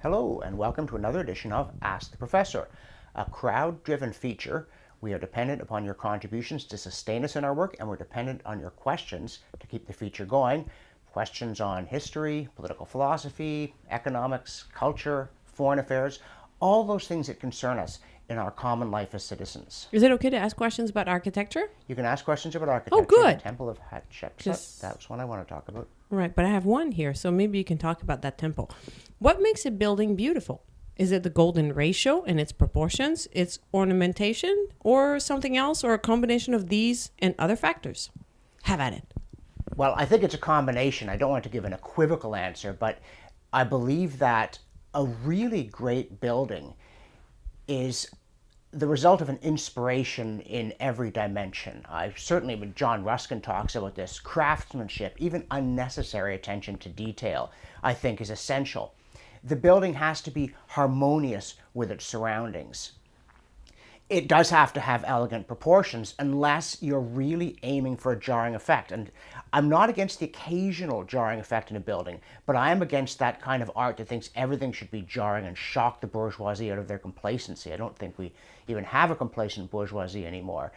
Hello, and welcome to another edition of Ask the Professor, a crowd-driven feature. We are dependent upon your contributions to sustain us in our work, and we're dependent on your questions to keep the feature going. Questions on history, political philosophy, economics, culture, foreign affairs, all those things that concern us in our common life as citizens. Is it okay to ask questions about architecture? You can ask questions about architecture. Oh, good. The Temple of Hatshepsut, that's one I want to talk about. Right, but I have one here, so maybe you can talk about that temple. What makes a building beautiful? Is it the golden ratio and its proportions, its ornamentation, or something else, or a combination of these and other factors? Have at it. Well, I think it's a combination. I don't want to give an equivocal answer, but I believe that a really great building is the result of an inspiration in every dimension. Certainly, when John Ruskin talks about this, craftsmanship, even unnecessary attention to detail, I think is essential. The building has to be harmonious with its surroundings. It does have to have elegant proportions unless you're really aiming for a jarring effect. And I'm not against the occasional jarring effect in a building, but I am against that kind of art that thinks everything should be jarring and shock the bourgeoisie out of their complacency. I don't think we even have a complacent bourgeoisie anymore.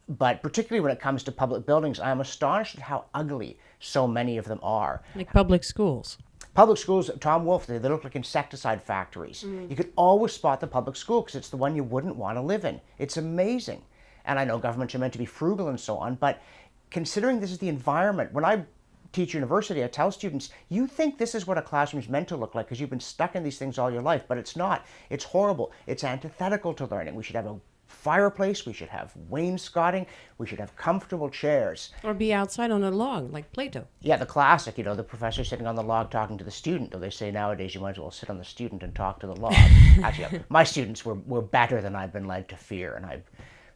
But particularly when it comes to public buildings, I am astonished at how ugly so many of them are. Like public schools. Public schools, Tom Wolfe, they look like insecticide factories. You could always spot the public school because it's the one you wouldn't want to live in. It's amazing. And I know governments are meant to be frugal and so on, but considering this is the environment, when I teach university, I tell students, you think this is what a classroom's meant to look like because you've been stuck in these things all your life, but it's not. It's horrible. It's antithetical to learning. We should have a fireplace, we should have wainscoting, we should have comfortable chairs. Or be outside on a log, like Plato. Yeah, the classic, the professor sitting on the log talking to the student. Though they say nowadays you might as well sit on the student and talk to the log. Actually, my students were better than I've been led to fear, and I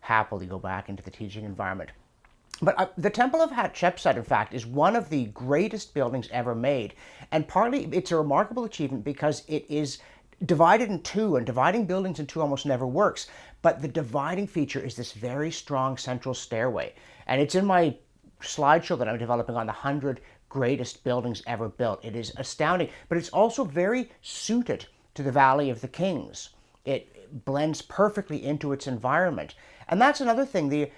happily go back into the teaching environment. But the Temple of Hatshepsut, in fact, is one of the greatest buildings ever made. And partly it's a remarkable achievement because it is divided in two, and dividing buildings in two almost never works. But the dividing feature is this very strong central stairway. And it's in my slideshow that I'm developing on the 100 greatest buildings ever built. It is astounding, but it's also very suited to the Valley of the Kings. It blends perfectly into its environment. And that's another thing.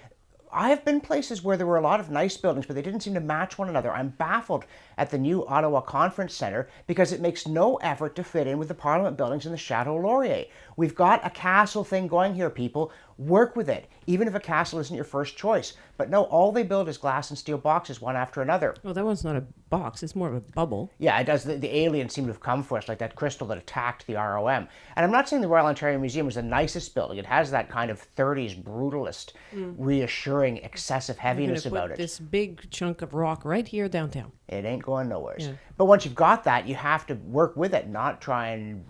I have been places where there were a lot of nice buildings, but they didn't seem to match one another. I'm baffled at the new Ottawa Conference Centre because it makes no effort to fit in with the Parliament buildings in the Chateau Laurier. We've got a castle thing going here, people. Work with it, even if a castle isn't your first choice. But no, all they build is glass and steel boxes, one after another. Well, that one's not a box. It's more of a bubble. Yeah, it does. The aliens seem to have come for us, like that crystal that attacked the ROM. And I'm not saying the Royal Ontario Museum is the nicest building. It has that kind of 30s brutalist, reassuring, excessive heaviness about it. This big chunk of rock right here downtown. It ain't going nowhere. Yeah. But once you've got that, you have to work with it, not try and,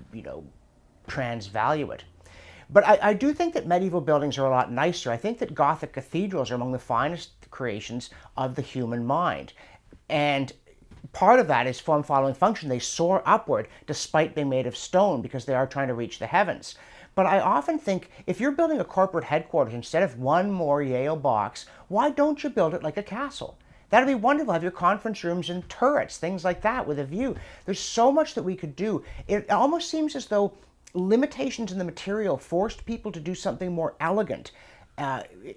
transvalue it. But I do think that medieval buildings are a lot nicer. I think that Gothic cathedrals are among the finest creations of the human mind. And part of that is form following function. They soar upward despite being made of stone because they are trying to reach the heavens. But I often think if you're building a corporate headquarters, instead of one more Yale box, why don't you build it like a castle? That'd be wonderful. Have your conference rooms and turrets, things like that with a view. There's so much that we could do. It almost seems as though limitations in the material forced people to do something more elegant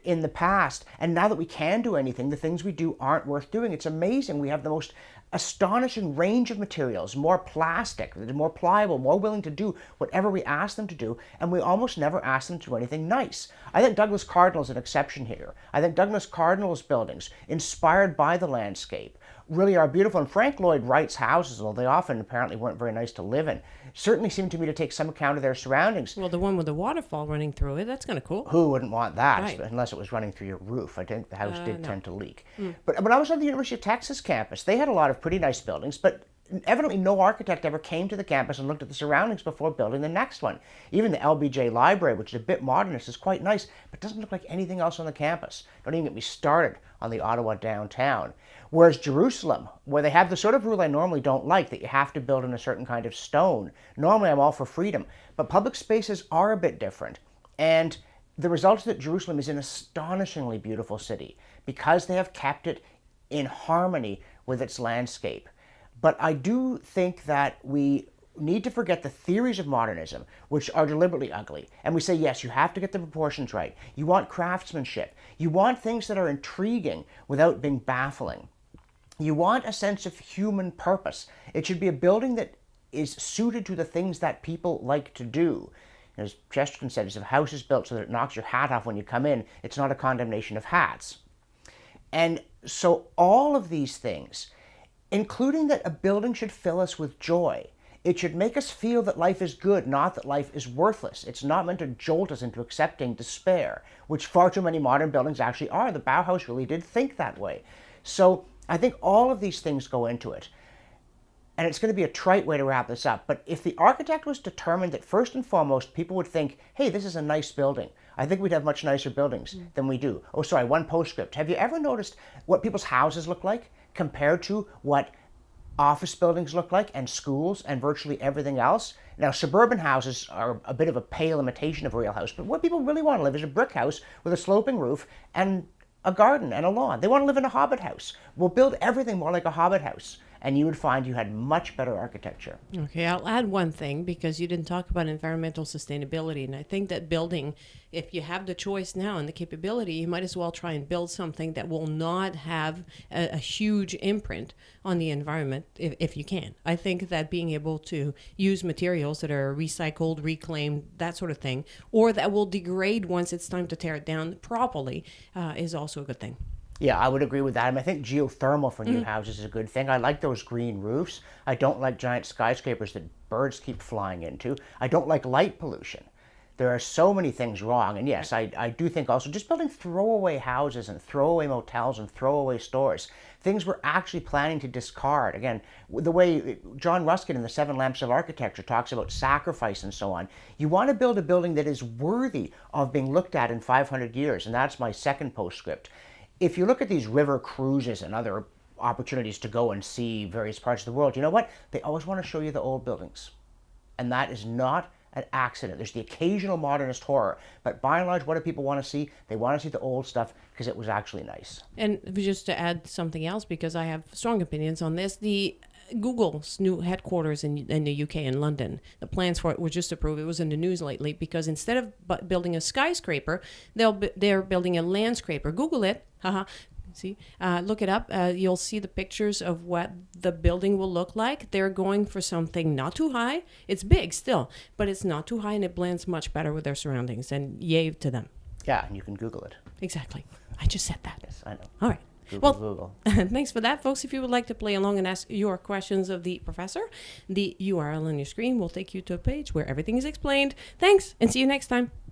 in the past. And now that we can do anything, the things we do aren't worth doing. It's amazing. We have the most astonishing range of materials, more plastic, more pliable, more willing to do whatever we ask them to do, and we almost never ask them to do anything nice. I think Douglas Cardinal is an exception here. I think Douglas Cardinal's buildings, inspired by the landscape, really are beautiful. And Frank Lloyd Wright's houses, although they often apparently weren't very nice to live in, certainly seem to me to take some account of their surroundings. Well, the one with the waterfall running through it, that's kind of cool. Who wouldn't want that, Right. Unless it was running through your roof? I think the house did No. tend to leak. But when I was on the University of Texas campus, they had a lot of pretty nice buildings, but evidently no architect ever came to the campus and looked at the surroundings before building the next one. Even the LBJ library, which is a bit modernist, is quite nice, but doesn't look like anything else on the campus. Don't even get me started on the Ottawa downtown. Whereas Jerusalem, where they have the sort of rule I normally don't like, that you have to build in a certain kind of stone. Normally I'm all for freedom, but public spaces are a bit different. And the result is that Jerusalem is an astonishingly beautiful city because they have kept it in harmony with its landscape. But I do think that we need to forget the theories of modernism, which are deliberately ugly. And we say, yes, you have to get the proportions right. You want craftsmanship. You want things that are intriguing without being baffling. You want a sense of human purpose. It should be a building that is suited to the things that people like to do. As Chesterton said, if a house is built so that it knocks your hat off when you come in, it's not a condemnation of hats. And so all of these things, including that a building should fill us with joy. It should make us feel that life is good, not that life is worthless. It's not meant to jolt us into accepting despair, which far too many modern buildings actually are. The Bauhaus really did think that way. So I think all of these things go into it. And it's going to be a trite way to wrap this up, but if the architect was determined that first and foremost people would think, hey, this is a nice building, I think we'd have much nicer buildings than we do. Oh, sorry, one postscript. Have you ever noticed what people's houses look like compared to what office buildings look like, and schools, and virtually everything else? Now, suburban houses are a bit of a pale imitation of a real house, but what people really want to live is a brick house with a sloping roof and a garden and a lawn. They want to live in a hobbit house. We'll build everything more like a hobbit house, and you would find you had much better architecture. Okay, I'll add one thing because you didn't talk about environmental sustainability. And I think that building, if you have the choice now and the capability, you might as well try and build something that will not have a huge imprint on the environment if you can. I think that being able to use materials that are recycled, reclaimed, that sort of thing, or that will degrade once it's time to tear it down properly is also a good thing. Yeah, I would agree with that. I mean, I think geothermal for new houses is a good thing. I like those green roofs. I don't like giant skyscrapers that birds keep flying into. I don't like light pollution. There are so many things wrong. And yes, I do think also just building throwaway houses and throwaway motels and throwaway stores, things we're actually planning to discard. Again, the way John Ruskin in the Seven Lamps of Architecture talks about sacrifice and so on. You want to build a building that is worthy of being looked at in 500 years. And that's my second postscript. If you look at these river cruises and other opportunities to go and see various parts of the world, you know what? They always want to show you the old buildings. And that is not an accident. There's the occasional modernist horror. But by and large, what do people want to see? They want to see the old stuff because it was actually nice. And just to add something else, because I have strong opinions on this, the Google's new headquarters in the UK in London, the plans for it were just approved. It was in the news lately because instead of building a skyscraper, they're building a landscraper. Google it. Haha. See, look it up. You'll see the pictures of what the building will look like. They're going for something not too high. It's big still, but it's not too high, and it blends much better with their surroundings. And yay to them. Yeah, and you can Google it. Exactly. I just said that. Yes, I know. All right. Google. Thanks for that, folks. If you would like to play along and ask your questions of the professor, the URL on your screen will take you to a page where everything is explained. Thanks, and see you next time.